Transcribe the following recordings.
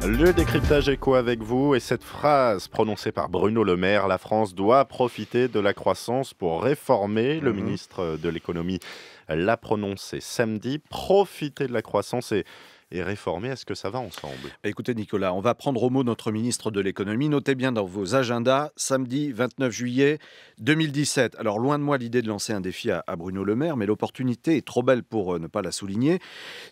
Le décryptage écho avec vous et cette phrase prononcée par Bruno Le Maire, la France doit profiter de la croissance pour réformer. Le Mmh. ministre de l'économie l'a prononcé samedi. Profiter de la croissance et réformer, est-ce que ça va ensemble? Écoutez Nicolas, on va prendre au mot notre ministre de l'économie. Notez bien dans vos agendas, samedi 29 juillet 2017. Alors loin de moi l'idée de lancer un défi à Bruno Le Maire, mais l'opportunité est trop belle pour ne pas la souligner.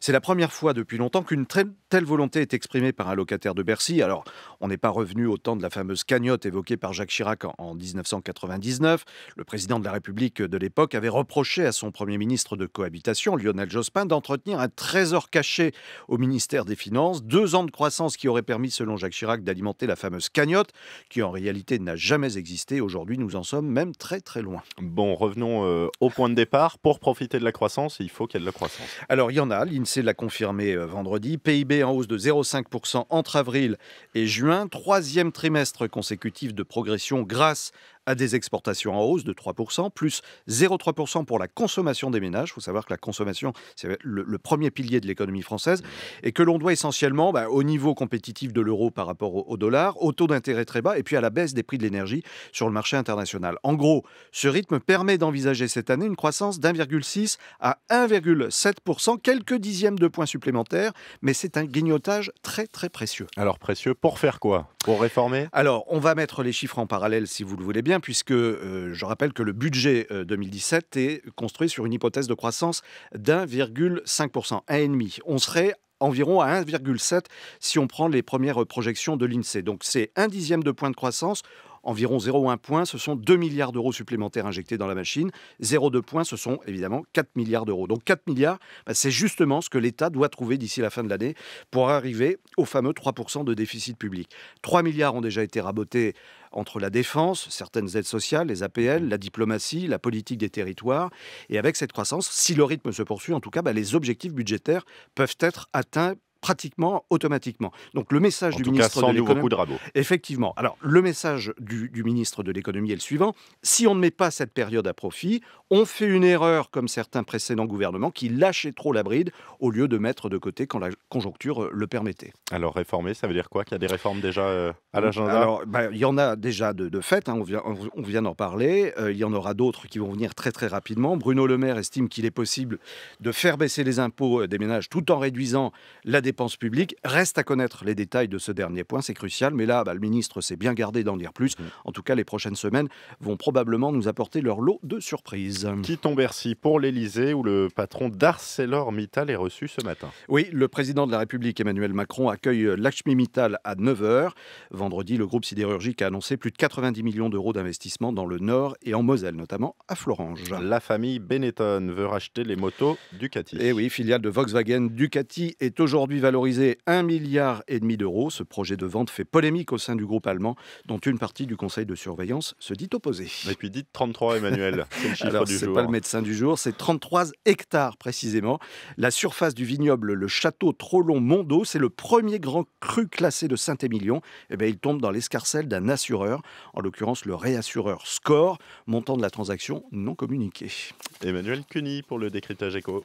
C'est la première fois depuis longtemps qu'une telle volonté est exprimée par un locataire de Bercy. Alors on n'est pas revenu au temps de la fameuse cagnotte évoquée par Jacques Chirac en 1999. Le président de la République de l'époque avait reproché à son premier ministre de cohabitation, Lionel Jospin, d'entretenir un trésor caché au ministère des Finances. 2 ans de croissance qui auraient permis, selon Jacques Chirac, d'alimenter la fameuse cagnotte, qui en réalité n'a jamais existé. Aujourd'hui, nous en sommes même très très loin. Bon, revenons au point de départ. Pour profiter de la croissance, il faut qu'il y ait de la croissance. Alors, il y en a, l'INSEE l'a confirmé vendredi. PIB en hausse de 0,5% entre avril et juin. Troisième trimestre consécutif de progression grâce à des exportations en hausse de 3%, plus 0,3% pour la consommation des ménages. Il faut savoir que la consommation, c'est le premier pilier de l'économie française et que l'on doit essentiellement au niveau compétitif de l'euro par rapport au dollar, au taux d'intérêt très bas et puis à la baisse des prix de l'énergie sur le marché international. En gros, ce rythme permet d'envisager cette année une croissance d'1,6 à 1,7%, quelques dixièmes de points supplémentaires, mais c'est un grignotage très très précieux. Alors précieux, pour faire quoi? Pour réformer? Alors, on va mettre les chiffres en parallèle si vous le voulez bien, puisque je rappelle que le budget 2017 est construit sur une hypothèse de croissance d'1,5%, 1,5. On serait environ à 1,7 si on prend les premières projections de l'INSEE. Donc c'est un dixième de point de croissance. Environ 0,1 point, ce sont 2 milliards d'euros supplémentaires injectés dans la machine. 0,2 points, ce sont évidemment 4 milliards d'euros. Donc 4 milliards, c'est justement ce que l'État doit trouver d'ici la fin de l'année pour arriver au fameux 3% de déficit public. 3 milliards ont déjà été rabotés entre la défense, certaines aides sociales, les APL, la diplomatie, la politique des territoires. Et avec cette croissance, si le rythme se poursuit, en tout cas, les objectifs budgétaires peuvent être atteints pratiquement automatiquement. Donc le message En du tout cas, ministre de sans nouveau l'économie... coup de rabot. Effectivement. Alors, le message du ministre de l'économie est le suivant. Si on ne met pas cette période à profit, on fait une erreur comme certains précédents gouvernements qui lâchaient trop la bride au lieu de mettre de côté quand la conjoncture le permettait. Alors réformer, ça veut dire quoi? Qu'il y a des réformes déjà à l'agenda? Alors, il y en a déjà de fait, hein, on vient d'en parler. Il y en aura d'autres qui vont venir très très rapidement. Bruno Le Maire estime qu'il est possible de faire baisser les impôts des ménages tout en réduisant la dépense publique. Reste à connaître les détails de ce dernier point, c'est crucial. Mais là, le ministre s'est bien gardé d'en dire plus. En tout cas, les prochaines semaines vont probablement nous apporter leur lot de surprises. Quittons Bercy pour l'Elysée où le patron d'ArcelorMittal est reçu ce matin. Oui, le président de la République, Emmanuel Macron, accueille Lakshmi Mittal à 9 heures. Vendredi, le groupe sidérurgique a annoncé plus de 90 millions d'euros d'investissement dans le Nord et en Moselle, notamment à Florange. La famille Benetton veut racheter les motos Ducati. Et oui, filiale de Volkswagen, Ducati est aujourd'hui valorisée 1,5 milliard d'euros. Ce projet de vente fait polémique au sein du groupe allemand, dont une partie du conseil de surveillance se dit opposée. Et puis dites 33 Emmanuel, c'est le chiffre Alors, du c'est jour. pas le médecin du jour, c'est 33 hectares précisément. La surface du vignoble, le château Trollon-Mondo, c'est le premier grand cru classé de Saint-Émilion. Il tombe dans l'escarcelle d'un assureur, en l'occurrence le réassureur Score, montant de la transaction non communiqué. Emmanuel Cuny pour le décryptage éco.